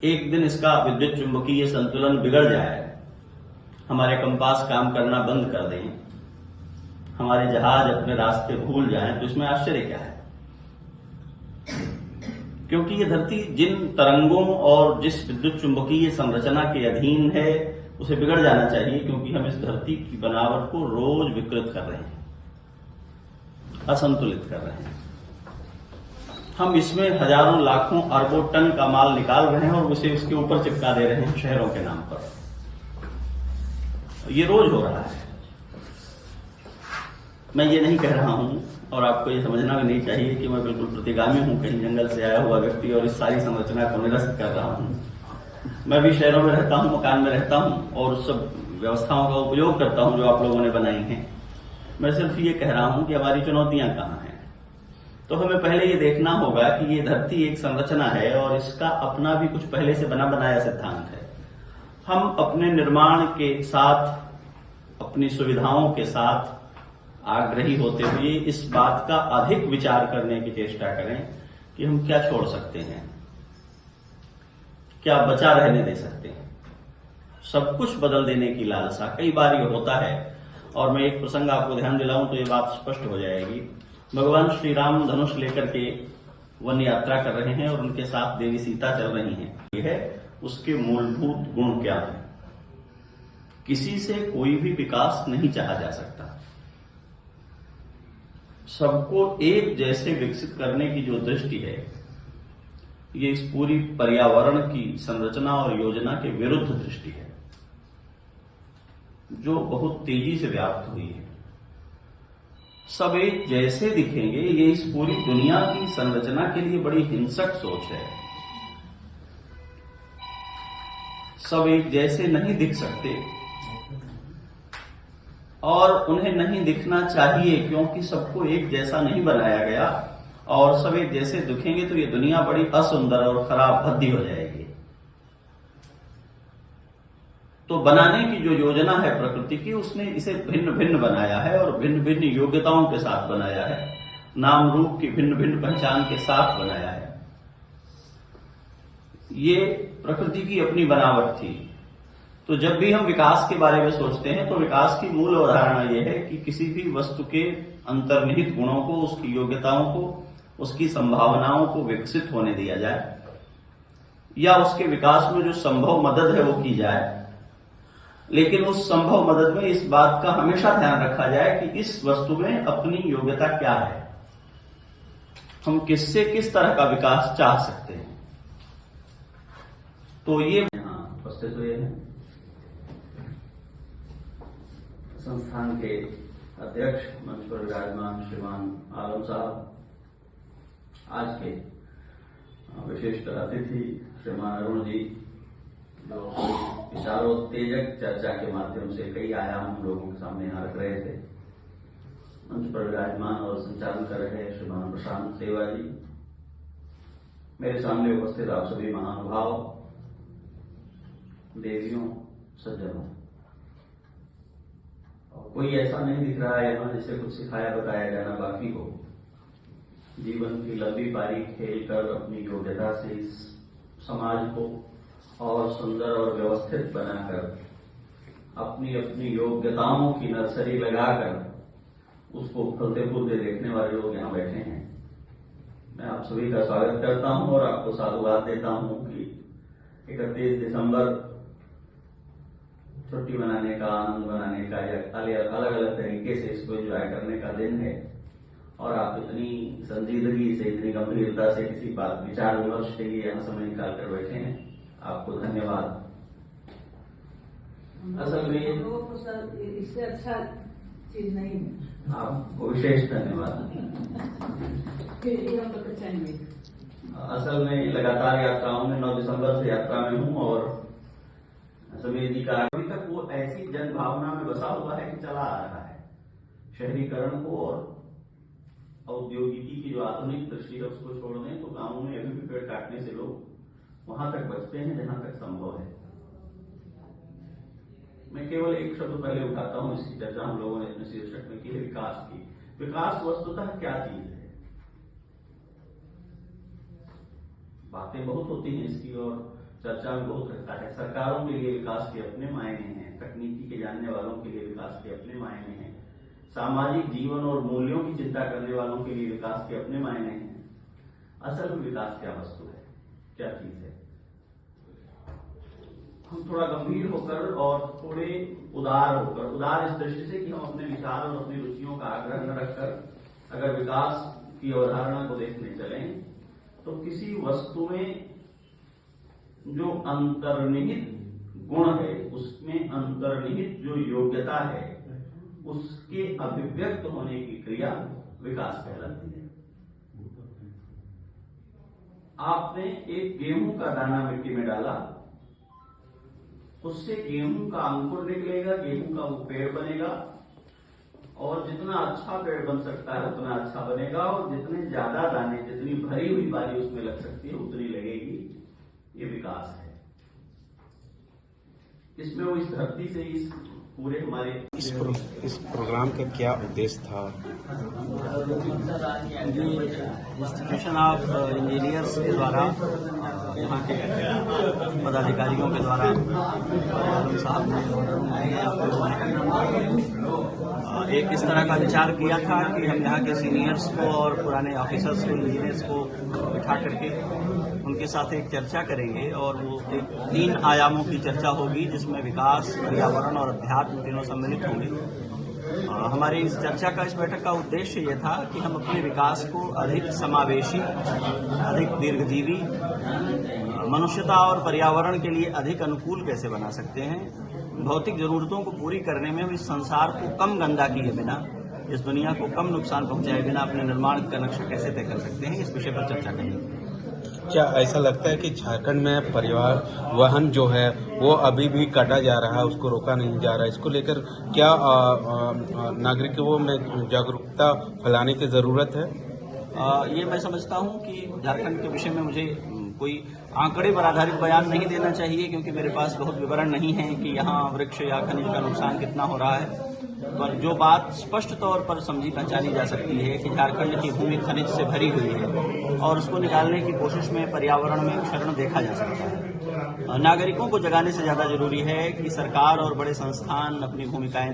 एक दिन इसका विद्युत चुंबकीय संतुलन बिगड़ जाए, हमारे कंपास काम करना बंद कर दें, हमारे जहाज अपने रास्ते भूल जाएं, तो इसमें आश्चर्य क्या है? क्योंकि ये धरती जिन तरंगों और जिस विद्युत चुंबकीय संरचना के अधीन है उसे बिगड़ जाना चाहिए, क्योंकि हम इस धरती की बनावट को रोज विकृत कर रहे हैं, असंतुलित कर रहे हैं। हम इसमें हजारों लाखों अरबों टन का माल निकाल रहे हैं और उसे उसके ऊपर चिपका दे रहे हैं शहरों के नाम पर। ये रोज हो रहा है। मैं ये नहीं कह रहा हूं, और आपको ये समझना भी नहीं चाहिए कि मैं बिल्कुल प्रतिगामी हूं, कहीं जंगल से आया हुआ व्यक्ति और इस सारी संरचना को निरस्त कर रहा हूं। मैं भी शहरों में रहता हूं, मकान में रहता हूं और उस सब व्यवस्थाओं का उपयोग करता हूं जो आप लोगों ने बनाई हैं। मैं सिर्फ ये कह रहा हूं कि हमारी चुनौतियां कहां हैं। तो हमें पहले ये देखना होगा कि ये धरती एक संरचना है और इसका अपना भी कुछ पहले से बना बनाया सिद्धांत है। हम अपने निर्माण के साथ, अपनी सुविधाओं के साथ आग्रही होते हुए इस बात का अधिक विचार करने की चेष्टा करें कि हम क्या छोड़ सकते हैं, क्या बचा रहने दे सकते हैं। सब कुछ बदल देने की लालसा कई बार ये होता है, और मैं एक प्रसंग आपको ध्यान दिलाऊं तो ये बात स्पष्ट हो जाएगी। भगवान श्री राम धनुष लेकर के वन यात्रा कर रहे हैं और उनके साथ देवी सीता चल रही हैं। यह है उसके मूलभूत गुण क्या है। किसी से कोई भी विकास नहीं चाहा जा सकता। सबको एक जैसे विकसित करने की जो दृष्टि है, ये इस पूरी पर्यावरण की संरचना और योजना के विरुद्ध दृष्टि है, जो बहुत तेजी से व्याप्त हुई है। सब एक जैसे दिखेंगे, ये इस पूरी दुनिया की संरचना के लिए बड़ी हिंसक सोच है। सब एक जैसे नहीं दिख सकते और उन्हें नहीं दिखना चाहिए, क्योंकि सबको एक जैसा नहीं बनाया गया, और सब एक जैसे दिखेंगे तो ये दुनिया बड़ी असुंदर और खराब भद्दी हो जाएगी। तो बनाने की जो योजना है प्रकृति की, उसने इसे भिन्न भिन्न बनाया है और भिन्न भिन्न योग्यताओं के साथ बनाया है, नाम रूप की भिन्न भिन्न पहचान के साथ बनाया है। ये प्रकृति की अपनी बनावट थी। तो जब भी हम विकास के बारे में सोचते हैं तो विकास की मूल अवधारणा यह है कि किसी भी वस्तु के अंतर्निहित गुणों को, उसकी योग्यताओं को, उसकी संभावनाओं को विकसित होने दिया जाए, या उसके विकास में जो संभव मदद है वो की जाए। लेकिन उस संभव मदद में इस बात का हमेशा ध्यान रखा जाए कि इस वस्तु में अपनी योग्यता क्या है, हम किससे किस तरह का विकास चाह सकते हैं। तो ये यहां उपस्थित हुए हैं संस्थान के अध्यक्ष मंच पर विराजमान श्रीमान आलम साहब, आज के विशिष्ट अतिथि श्रीमान अरुण जी, जो विचारोत्तेजक चर्चा के माध्यम से कई आयाम हम लोगों के सामने यहाँ रख रहे थे। मंच पर विराजमान और संचालन कर रहे हैं श्रीमान प्रशांत सेवा जी, मेरे सामने उपस्थित आप सभी महानुभाव, देवियों, सज्जनों, और कोई ऐसा नहीं दिख रहा है यहाँ जिसे कुछ सिखाया बताया जाना बाकी हो। जीवन की लंबी पारी खेल कर अपनी योग्यता से इस समाज को और सुंदर और व्यवस्थित बनाकर, अपनी अपनी योग्यताओं की नर्सरी लगाकर उसको फलते फूलते देखने वाले लोग यहाँ बैठे हैं। मैं आप सभी का स्वागत करता हूं और आपको साधुवाद देता हूं कि 31 दिसंबर छुट्टी मनाने का, आनंद मनाने का, या अलग अलग तरीके से इसको एंजॉय करने का दिन है, और आप इतनी संजीदगी से, इतनी गंभीरता से किसी बात विचार विमर्श के लिए यहाँ समय निकाल कर बैठे हैं। आपको धन्यवाद। असल में इससे अच्छा चीज नहीं है। आपको विशेष धन्यवाद। असल में लगातार यात्राओं में 9 दिसंबर से यात्रा में हूं, और समीर जी का अभी तक वो ऐसी जन भावना में बसा हुआ है कि चला आ रहा है। शहरीकरण को और औद्योगिकी की जो आधुनिक दृष्टि है उसको छोड़ दें तो गांवों में अभी भी पेड़ काटने से लोग वहां तक बचते हैं जहां तक संभव है। मैं केवल एक शब्द पहले उठाता हूं, इसकी चर्चा हम लोगों ने अपने शीर्षक में की है, विकास की। विकास वस्तुतः क्या चीज है? बातें बहुत होती हैं इसकी, और चर्चा में बहुत रहता है। सरकारों के लिए विकास के अपने मायने हैं, तकनीकी के जानने वालों के लिए विकास के अपने मायने हैं, सामाजिक जीवन और मूल्यों की चिंता करने वालों के लिए विकास के अपने मायने हैं। असल में विकास क्या वस्तु है, क्या चीज है? हम थोड़ा गंभीर होकर और थोड़े उदार होकर, उदार इस दृष्टि से कि हम अपने विचार और अपनी रुचियों का आग्रह न रखकर अगर विकास की अवधारणा को देखने चलें तो किसी वस्तु में जो अंतर्निहित गुण है, उसमें अंतर्निहित जो योग्यता है, उसके अभिव्यक्त होने की क्रिया विकास कहलाती है। आपने एक गेहूं का दाना मिट्टी में डाला, उससे गेहूं का अंकुर निकलेगा, गेहूं का वो पेड़ बनेगा और जितना अच्छा पेड़ बन सकता है उतना अच्छा बनेगा और जितने ज्यादा दाने, जितनी भरी हुई बाली उसमें लग सकती है उतनी लगेगी। ये विकास है। इसमें वो इस धरती से इस पूरे हमारे इस प्रोग्राम का क्या उद्देश्य था? इंस्टीट्यूशन ऑफ इंजीनियर्स के द्वारा, यहाँ के पदाधिकारियों के द्वारा साहब ने एक इस तरह का विचार किया था कि हम यहाँ के सीनियर्स को और पुराने ऑफिसर्स को, इंजीनियर्स को बिठा करके उनके साथ एक चर्चा करेंगे और वो एक 3 आयामों की चर्चा होगी जिसमें विकास, पर्यावरण और अध्यात्म तीनों सम्मिलित होंगे। हमारी इस चर्चा का, इस बैठक का उद्देश्य ये था कि हम अपने विकास को अधिक समावेशी, अधिक दीर्घजीवी, मनुष्यता और पर्यावरण के लिए अधिक अनुकूल कैसे बना सकते हैं, भौतिक जरूरतों को पूरी करने में हम इस संसार को कम गंदा किए बिना, इस दुनिया को कम नुकसान पहुंचाए बिना अपने निर्माण का नक्शा कैसे तय कर सकते हैं, इस विषय पर चर्चा करेंगे। क्या ऐसा लगता है कि झारखंड में परिवार वाहन जो है वो अभी भी काटा जा रहा है, उसको रोका नहीं जा रहा है? इसको लेकर क्या नागरिकों में जागरूकता फैलाने की जरूरत है? ये मैं समझता हूँ कि झारखंड के विषय में मुझे कोई आंकड़े पर आधारित बयान नहीं देना चाहिए, क्योंकि मेरे पास बहुत विवरण नहीं है कि यहाँ वृक्ष या खनिज का नुकसान कितना हो रहा है। पर जो बात स्पष्ट तौर पर समझी पहचानी जा सकती है कि झारखंड की भूमि खनिज से भरी हुई है और उसको निकालने की कोशिश में पर्यावरण में क्षरण देखा जा सकता है। नागरिकों को जगाने से ज्यादा जरूरी है कि सरकार और बड़े संस्थान अपनी भूमिकाएं